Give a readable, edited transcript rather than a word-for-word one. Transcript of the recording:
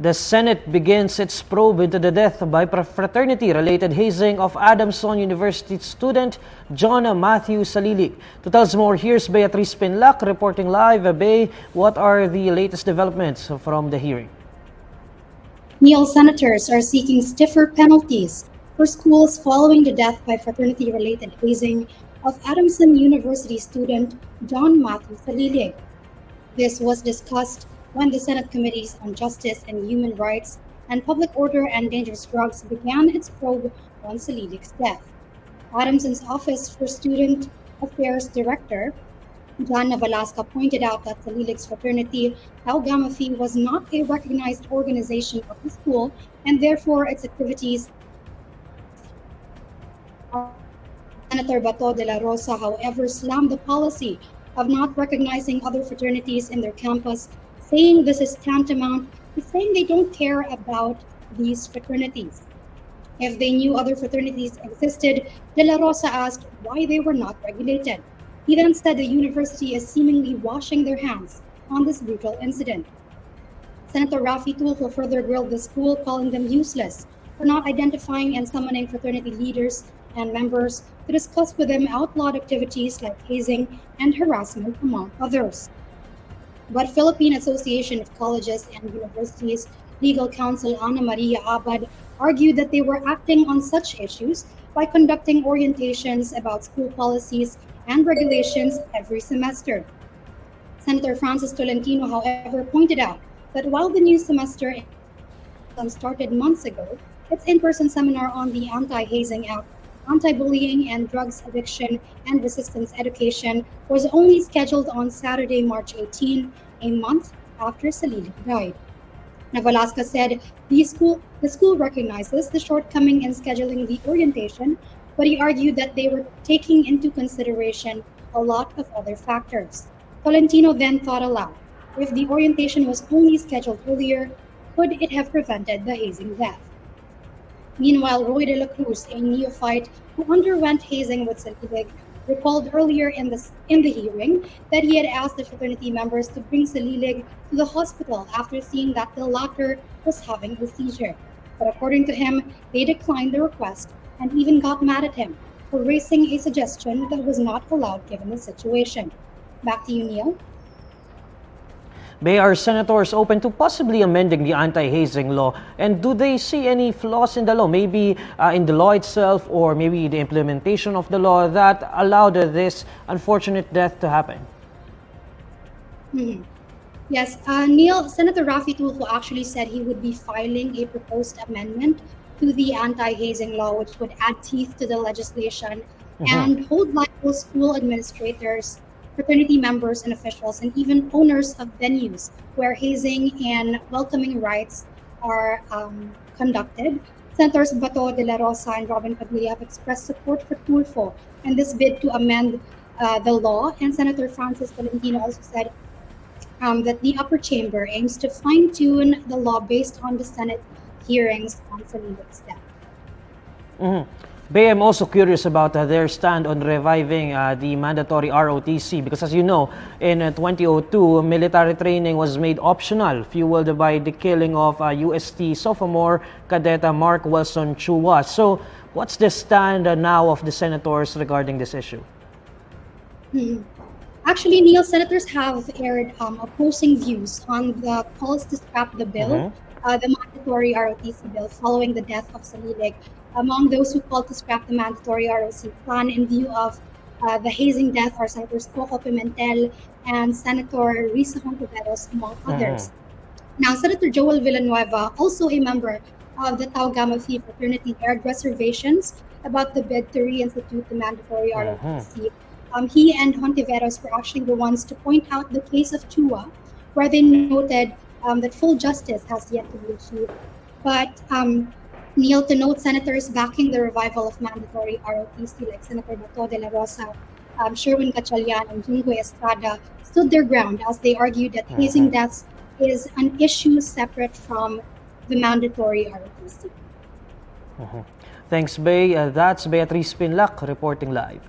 The Senate begins its probe into the death by fraternity-related hazing of Adamson University student John Matthew Salilig. To tell us more, here's Beatriz Pinlac reporting live. Bay, what are the latest developments from the hearing? Neil, senators are seeking stiffer penalties for schools following the death by fraternity-related hazing of Adamson University student John Matthew Salilig. This was discussed when the Senate Committees on Justice and Human Rights and Public Order and Dangerous Drugs began its probe on Salilig's death. Adamson's Office for Student Affairs Director, John Matthew pointed out that Salilig's fraternity, Tau Gamma Phi, was not a recognized organization of the school, and therefore its activities. Senator Bato de la Rosa, however, slammed the policy of not recognizing other fraternities in their campus, saying this is tantamount to saying they don't care about these fraternities. If they knew other fraternities existed, de la Rosa asked why they were not regulated. He then said the university is seemingly washing their hands on this brutal incident. Senator Rafi Tulfo further grilled the school, calling them useless for not identifying and summoning fraternity leaders and members to discuss with them outlawed activities like hazing and harassment, among others. But Philippine Association of Colleges and Universities Legal Counsel Ana Maria Abad argued that they were acting on such issues by conducting orientations about school policies and regulations every semester. Senator Francis Tolentino, however, pointed out that while the new semester started months ago, its in-person seminar on the Anti-Hazing Act, Anti-Bullying and Drugs Addiction and Resistance Education was only scheduled on Saturday, March 18, a month after Salilig died. Velasquez said the school recognizes the shortcoming in scheduling the orientation, but he argued that they were taking into consideration a lot of other factors. Tolentino then thought aloud. If the orientation was only scheduled earlier, could it have prevented the hazing death? Meanwhile, Roy de la Cruz, a neophyte who underwent hazing with Salilig, recalled earlier in the hearing that he had asked the fraternity members to bring Salilig to the hospital after seeing that the latter was having a seizure. But according to him, they declined the request and even got mad at him for raising a suggestion that was not allowed given the situation. Back to you, Neil. Are senators open to possibly amending the anti-hazing law? And do they see any flaws in the law, maybe in the law itself or maybe the implementation of the law that allowed this unfortunate death to happen? Yes, Neil, Senator Rafi Tulfo actually said he would be filing a proposed amendment to the anti-hazing law, which would add teeth to the legislation and hold liable school administrators, fraternity members and officials, and even owners of venues where hazing and welcoming rites are conducted. Senators Bato de la Rosa and Robin Padilla have expressed support for Tulfo and this bid to amend the law. And Senator Francis Valentino also said that the upper chamber aims to fine-tune the law based on the Senate hearings on Salilig's death. I'm also curious about their stand on reviving the mandatory ROTC because, as you know, in 2002, military training was made optional, fueled by the killing of UST sophomore cadet Mark Wilson Chua. So, what's the stand now of the senators regarding this issue? Actually, Neil, senators have aired opposing views on the calls to scrap the bill, the mandatory ROTC bill, following the death of Salilig. Among those who called to scrap the mandatory ROTC plan in view of the hazing death are Senators Coco Pimentel and Senator Risa Hontiveros, among others. Now, Senator Joel Villanueva, also a member of the Tau Gamma Phi fraternity, aired reservations about the bid to reinstitute the mandatory ROTC. He and Hontiveros were actually the ones to point out the case of Chua, where they noted that full justice has yet to be achieved. But Neil, to note, senators backing the revival of mandatory ROTC like Senator Bato de la Rosa, Sherwin Gatchalian, and Jingo Estrada stood their ground as they argued that hazing deaths is an issue separate from the mandatory ROTC. Thanks, Bay. That's Beatriz Pinlac reporting live.